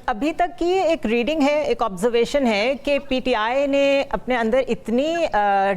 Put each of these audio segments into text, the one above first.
अभी तक की एक रीडिंग है, एक ऑब्जर्वेशन है कि पीटीआई ने अपने अंदर इतनी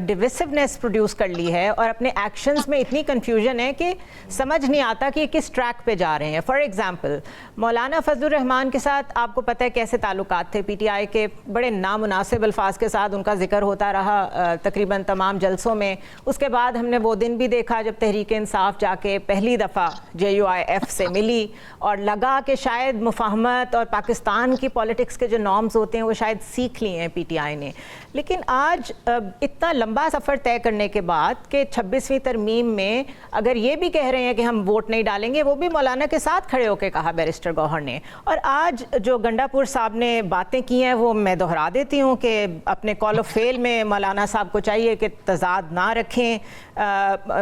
डिविसिवनेस प्रोड्यूस कर ली है और अपने एक्शंस में इतनी कंफ्यूजन है कि समझ नहीं आता कि किस ट्रैक पे जा रहे हैं। फॉर एग्जांपल मौलाना फजलुर रहमान के साथ आपको पता है कैसे ताल्लुकात थे पीटीआई के, बड़े नामुनासिब अल्फाज के साथ उनका जिक्र होता रहा तकरीबन तमाम जलसों में। उसके बाद हमने वो दिन भी देखा जब तहरीक इंसाफ जाके पहली दफ़ा JUIF से मिली और लगा कि शायद मुफाहमत और पाकिस्तान की पॉलिटिक्स के जो नॉर्म्स होते हैं वो शायद सीख लिए हैं पीटीआई ने। लेकिन आज इतना लंबा सफ़र तय करने के बाद कि 26वीं तरमीम में अगर ये भी कह रहे हैं कि हम वोट नहीं डालेंगे, वो भी मौलाना के साथ खड़े होकर कहा बैरिस्टर गौहर ने। और आज जो गंडापुर साहब ने बातें की हैं वो मैं दोहरा देती हूँ कि अपने कॉल ऑफ फेल में मौलाना साहब को चाहिए कि तजाद ना रखें,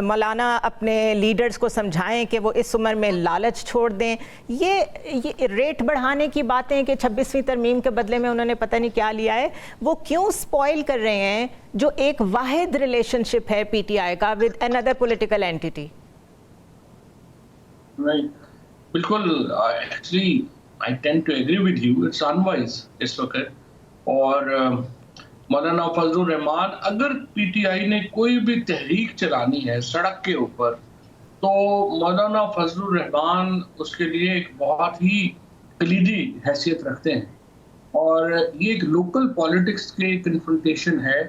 मौलाना अपने लीडर्स को समझाएं कि वो इस उम्र में लालच छोड़ दें। ये रेट बढ़ाने की बातें कि 26वीं तरमीम के बदले में उन्होंने पता नहीं क्या लिया है, वो क्यों स्पॉइल कर रहे हैं जो एक वाहिद रिलेशनशिप है पीटीआई का विद अनदर पॉलिटिकल एंटिटी? बिल्कुल, actually I tend to agree with you, it's unwise इस वक्त। और मौलाना फजलुर रहमान, अगर पीटीआई ने कोई भी तहरीक चलानी है सड़क के ऊपर, तो मौलाना फजलुर रहमान उसके लिए एक बहुत ही कलीदी हैसियत रखते हैं। और ये एक लोकल पॉलिटिक्स के कन्फ्रंटेशन है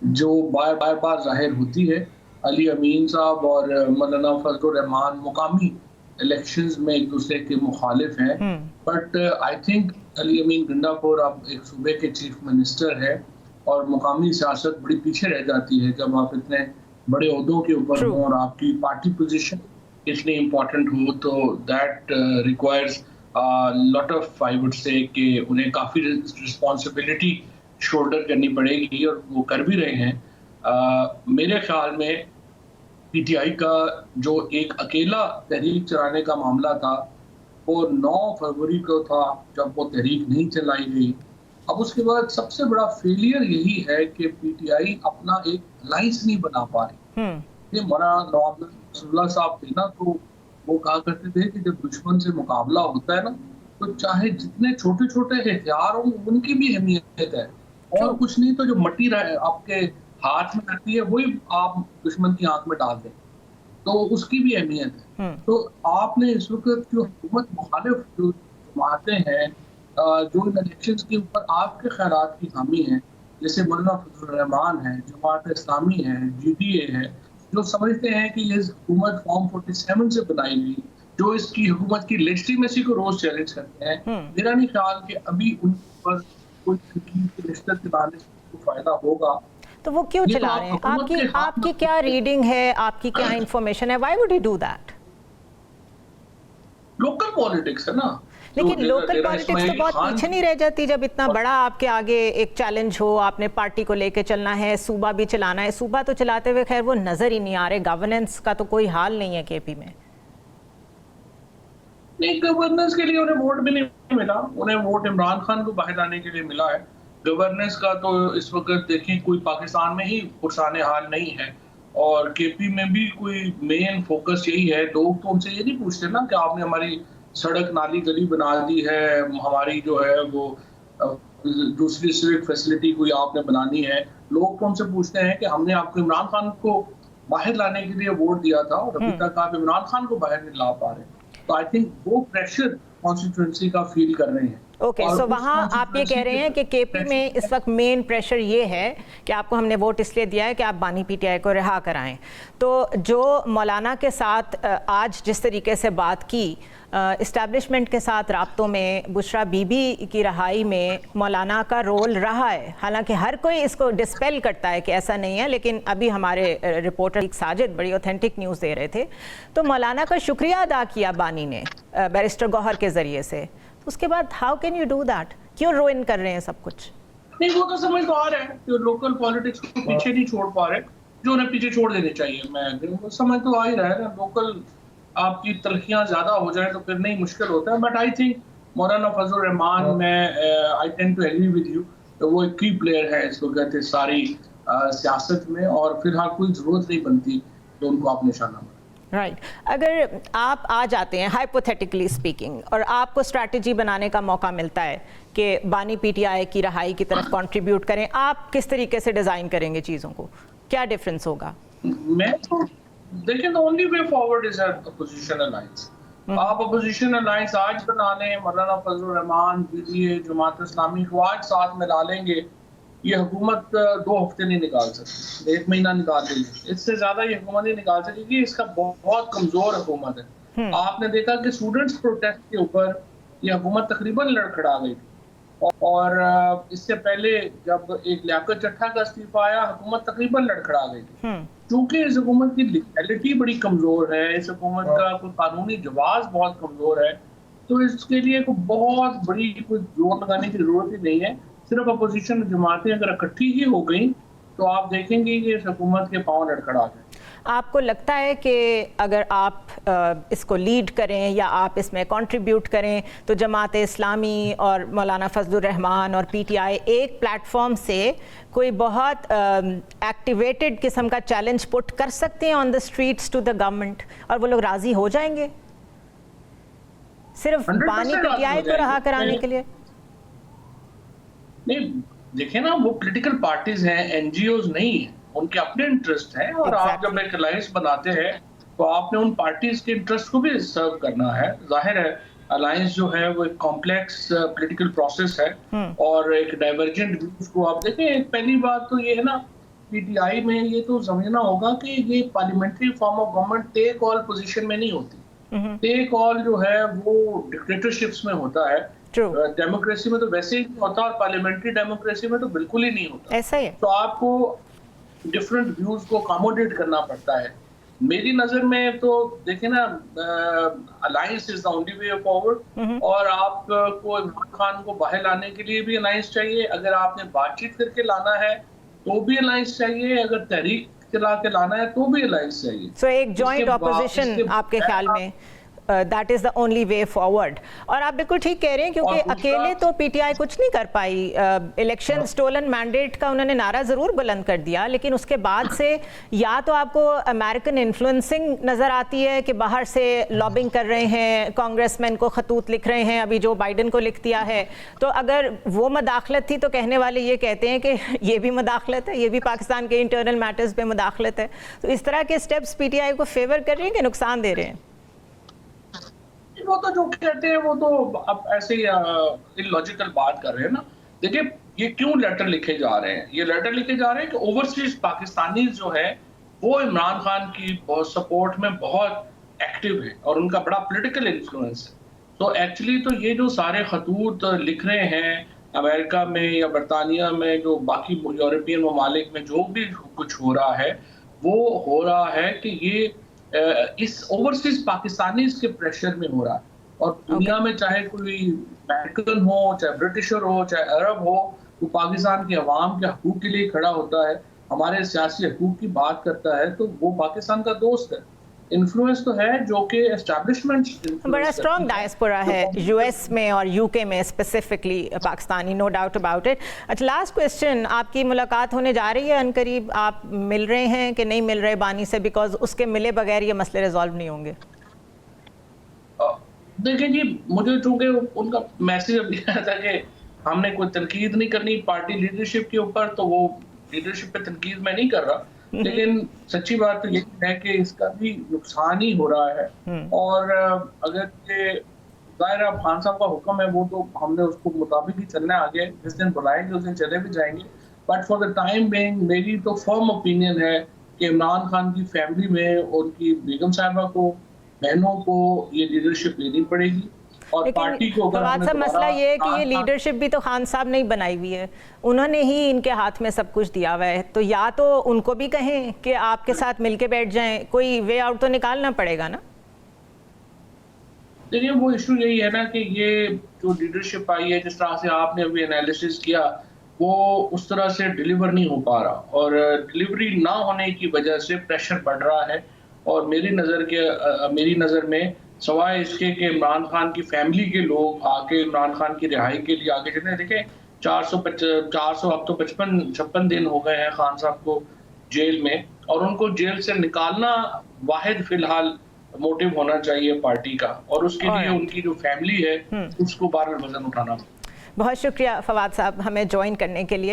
जो बार बार जाहिर होती है। अली अमीन साहब और मौलाना फजलुर रहमान मुकामी इलेक्शंस में एक दूसरे के मुखालिफ हैं, बट आई थिंक अली अमीन गंडापुर अब एक सूबे के चीफ मिनिस्टर है और मुकामी सियासत बड़ी पीछे रह जाती है जब आप इतने बड़े ओहदों के ऊपर हो और आपकी पार्टी पोजीशन इतनी इम्पोर्टेंट हो, तो that requires lot of, I would say, कि उन्हें काफ़ी रिस्पॉन्सिबिलिटी शोल्डर करनी पड़ेगी और वो कर भी रहे हैं। मेरे ख्याल में पीटीआई का जो एक अकेला तहरीक चलाने का मामला था वो 9 फरवरी को था जब वो तहरीक नहीं चलाई गई। अब उसके बाद सबसे बड़ा फेलियर यही है कि पीटीआई अपना एक अलायंस नहीं बना पा रही। ये मौलाना नवाब रसूलुल्लाह साहब थे ना, तो वो कहा करते थे कि जब दुश्मन से मुकाबला होता है ना, तो चाहे जितने छोटे छोटे हथियार हों उनकी भी अहमियत है, और कुछ नहीं तो जो मट्टी आपके हाथ में रहती है वही आप दुश्मन की आंख में डाल दें, तो उसकी भी अहमियत है। तो आपने इस वक्त जो हुकूमत मुखालिफ जो जमातें हैं जो इन इलेक्शंस के ऊपर आपके ख्यालात की हामी है, जैसे मौलाना फजलुर रहमान है, जमात इस्लामी है, GDA है, जो समझते हैं कि ये हुकूमत फॉर्म 47 से बनाई गई, जो इसकी हुकूमत की लेजिटिमेसी को रोज चैलेंज करते हैं, मेरा नहीं ख्याल कि अभी उन पर कोई रिश्ता चलाने से फायदा होगा। तो वो क्यों चला रहे हैं? आपकी क्या रीडिंग है, आपकी क्या इंफॉर्मेशन है? Why would you do that? Local politics है ना, लेकिन लोकल पॉलिटिक्स तो बहुत पीछे नहीं रह जाती जब इतना बड़ा आपके आगे एक चैलेंज हो, आपने पार्टी को लेके चलना है, सूबा भी चलाना है। सूबा तो चलाते हुए खैर वो नजर ही नहीं आ रहे, गवर्नेंस का तो कोई हाल नहीं है केपी में। नहीं, गवर्नेंस के लिए उन्हें वोट भी नहीं मिला, उन्हें वोट इमरान खान को बाहर लाने के लिए मिला है। गवर्नेंस का तो इस वक्त देखिए कोई पाकिस्तान में ही पुरसाने हाल नहीं है, और केपी में भी कोई मेन फोकस यही है। लोग तो उनसे ये नहीं पूछते ना कि आपने हमारी सड़क नाली गली बना दी है, हमारी जो है वो दूसरी सिविक फैसिलिटी कोई आपने बनानी है। लोग तो उनसे पूछते हैं कि हमने आपको इमरान खान को बाहर लाने के लिए वोट दिया था और अभी तक आप इमरान खान को बाहर नहीं ला पा रहे। तो आई थिंक वो प्रेशर कॉन्स्टिट्यूएंसी का फील कर रहे हैं। ओके, सो वहाँ आप ये कह रहे हैं कि केपी में इस वक्त मेन प्रेशर ये है कि आपको हमने वोट इसलिए दिया है कि आप बानी पीटीआई को रिहा कराएं। तो जो मौलाना के साथ आज जिस तरीके से बात की, इस्टेब्लिशमेंट के साथ राब्तों में, बुशरा बीबी की रहाई में मौलाना का रोल रहा है। हालांकि हर कोई इसको डिस्पेल करता है कि ऐसा नहीं है, लेकिन अभी हमारे रिपोर्टर साजिद बड़ी ऑथेंटिक न्यूज़ दे रहे थे, तो मौलाना का शुक्रिया अदा किया बानी ने बैरिस्टर गौहर के ज़रिए से। उसके बाद how can you do that? क्यों रोइन कर रहे हैं सब कुछ? नहीं, वो तो समझ तो आ रहा है कि लोकल पॉलिटिक्स को पीछे नहीं छोड़ पा रहे, जो उन्हें पीछे छोड़ देने चाहिए। मैं समझ तो आ ही रहा है ना, लोकल आपकी तलखियां ज्यादा हो जाए तो फिर नहीं मुश्किल होता है। बट आई थिंक मौलाना फजलुर रहमान में I tend to agree with you, तो वो एक की प्लेयर है इस वक्त सारी सियासत में, और फिलहाल कोई जरूरत नहीं बनती कि उनको आप निशाना बनाएं। राइट अगर आप आ जाते हैं हाइपोथेटिकली स्पीकिंग और आपको स्ट्रैटेजी बनाने का मौका मिलता है कि बानी पीटीआई की रहाई की तरफ कंट्रीब्यूट करें, आप किस तरीके से डिज़ाइन करेंगे चीज़ों को, क्या डिफरेंस होगा? मैं तो देखिए, the only way forward is opposition alliance. आप अपोजिशन अलायंस आज बना लें, मौलाना फजलुर रहमान, पीटीआई, जमात इस्लामी को आज साथ मिला लेंगे, ये हुकूमत 2 हफ्ते नहीं निकाल सकती, 1 महीना निकाल देगी, इससे ज्यादा ये हुकूमत नहीं निकाल सकेगी। इसका बहुत कमजोर हुकूमत है। आपने देखा कि स्टूडेंट्स प्रोटेस्ट के ऊपर ये हुकूमत तकरीबन लड़खड़ा गई थी, और इससे पहले जब एक लियाकत चट्ठा का इस्तीफा आया, हुकूमत तकरीबन लड़खड़ा गई थी। क्योंकि इस हुकूमत की लीगैलिटी बड़ी कमजोर है, इस हुकूमत का कोई कानूनी जवाब बहुत कमजोर है, तो इसके लिए कोई बहुत बड़ी कोई जोर लगाने की जरूरत ही नहीं है। सिर्फ अपोजिशन जमातें अगर इकट्ठी ही हो गई तो आप देखेंगे कि इस हुकूमत के पांव लड़खड़ा गए। आपको लगता है कि अगर आप इसको लीड करें या आप इसमें कंट्रीब्यूट करें तो जमात इस्लामी और मौलाना फजलुर रहमान और पीटीआई एक प्लेटफॉर्म से कोई बहुत एक्टिवेटेड किस्म का चैलेंज पुट कर सकते हैं on the streets to the government, और वो लोग राजी हो जाएंगे सिर्फ बानी पीटीआई को रहा कराने के लिए? नहीं, देखिए ना, वो पॉलिटिकल पार्टीज हैं, एनजीओज नहीं है, उनके अपने इंटरेस्ट हैं, और आप जब एक अलायंस बनाते हैं तो आपने उन पार्टीज के इंटरेस्ट को भी सर्व करना है। जाहिर है अलायंस जो है वो एक कॉम्प्लेक्स पॉलिटिकल प्रोसेस है, और एक डाइवर्जेंट व्यूज को आप देखें। पहली बात तो ये है ना, पीटीआई में ये तो समझना होगा कि ये parliamentary form of government take all position में नहीं होती। टेक ऑल जो है वो डिक्टेटरशिप्स में होता है, डेमोक्रेसी में तो वैसे ही नहीं होता, और पार्लियामेंट्री डेमोक्रेसी में तो बिल्कुल ही नहीं होता। ऐसा ही है। तो आपको डिफरेंट व्यूज को अकोमोडेट करना पड़ता है। मेरी नजर में तो देखिए ना, alliance is the only way forward, और आपको इमरान खान को बाहर लाने के लिए भी अलायंस चाहिए। अगर आपने बातचीत करके लाना है तो भी अलायंस चाहिए, अगर तहरीक चला के लाना है तो भी अलायंस चाहिए। सो एक जॉइंट ऑपोजिशन आपके ख्याल में that is the only way forward. और आप बिल्कुल ठीक कह रहे हैं, क्योंकि अकेले तो पीटीआई कुछ नहीं कर पाई। इलेक्शन स्टोलन मैंडेट का उन्होंने नारा जरूर बुलंद कर दिया, लेकिन उसके बाद से या तो आपको अमेरिकन इन्फ्लुएंसिंग नजर आती है कि बाहर से लॉबिंग कर रहे हैं, कांग्रेसमैन को खतूत लिख रहे हैं, अभी जो बाइडन को लिख दिया है, तो अगर वो मदाखलत थी तो कहने वाले ये कहते हैं कि ये भी मदाखलत है, ये भी पाकिस्तान के इंटरनल मैटर्स पे मदाखलत है। तो इस तरह के स्टेप्स पीटीआई को फेवर कर रहे हैं कि नुकसान दे रहे हैं? वो तो जो कहते हैं वो तो अब ऐसे ही इलॉजिकल बात कर रहे हैं ना। देखिए, ये क्यों लेटर लिखे जा रहे हैं? ये लेटर लिखे जा रहे हैं कि ओवरसीज पाकिस्तानी जो है वो इमरान खान की सपोर्ट में बहुत एक्टिव है, और उनका बड़ा पॉलिटिकल इन्फ्लुएंस है। तो एक्चुअली तो ये जो सारे खतूत लिख रहे हैं अमेरिका में या बरतानिया में, जो बाकी यूरोपियन ममालिक में जो भी कुछ हो रहा है, वो हो रहा है कि ये इस ओवरसीज पाकिस्तानी के प्रेशर में हो रहा है। और दुनिया में चाहे कोई अमेरिकन हो, चाहे ब्रिटिशर हो, चाहे अरब हो, तो पाकिस्तान के अवाम के हकूक के लिए खड़ा होता है, हमारे सियासी हकूक की बात करता है, तो वो पाकिस्तान का दोस्त है। इन्फ्लुएंस तो है जो कि एस्टैब्लिशमेंट बड़ा स्ट्रॉन्ग डायस्पोरा है यूएस में और यूके में specifically Pakistani, no doubt about it. अच्छा, लास्ट क्वेश्चन, आपकी मुलाकात होने जा रही है अनकरीब, आप मिल रहे हैं कि नहीं मिल रहे बानी से? बिकॉज उसके मिले बगैर ये मसले रिजॉल्व नहीं होंगे। देखिए जी, मुझे चूंकि उनका मैसेज अभी आया था कि हमने कोई तनकीद नहीं करनी पार्टी लीडरशिप के ऊपर, तो वो लीडरशिप पे तनकीद मैं नहीं कर रहा, लेकिन सच्ची बात तो ये है कि इसका भी नुकसान ही हो रहा है। और अगर ये जाहिर है खान साहब का हुक्म है, वो तो हमने उसको मुताबिक ही चलना है। आगे जिस दिन बुलाएंगे उस दिन चले भी जाएंगे, but for the time being मेरी तो फर्म ओपिनियन है कि इमरान खान की फैमिली में उनकी बेगम साहिबा को, बहनों को ये लीडरशिप लेनी पड़ेगी। और पार्टी को फवाद साहब, मसला ये है कि ये लीडरशिप भी तो खान साहब ने ही बनाई हुई है, उन्होंने ही इनके हाथ में सब कुछ दिया हुआ है, तो या तो उनको भी कहें कि आपके साथ मिलके बैठ जाएं, कोई वे आउट तो निकालना पड़ेगा ना। देखिए, वो इशू यही है ना कि ये जो लीडरशिप आई है, जिस तरह से आपने अभी एनालिसिस किया, वो उस तरह से डिलीवर नहीं हो पा रहा, और डिलीवरी ना होने की वजह से प्रेशर बढ़ रहा है। और मेरी नज़र में सवाए इसके कि इमरान खान की फैमिली के लोग आके इमरान खान की रिहाई के लिए आगे चले, देखें 400 अब तो 56 दिन हो गए हैं खान साहब को जेल में, और उनको जेल से निकालना वाहिद फिलहाल मोटिव होना चाहिए पार्टी का, और उसके लिए उनकी जो फैमिली है उसको बार-बार वजन उठाना। बहुत शुक्रिया फवाद साहब हमें ज्वाइन करने के लिए।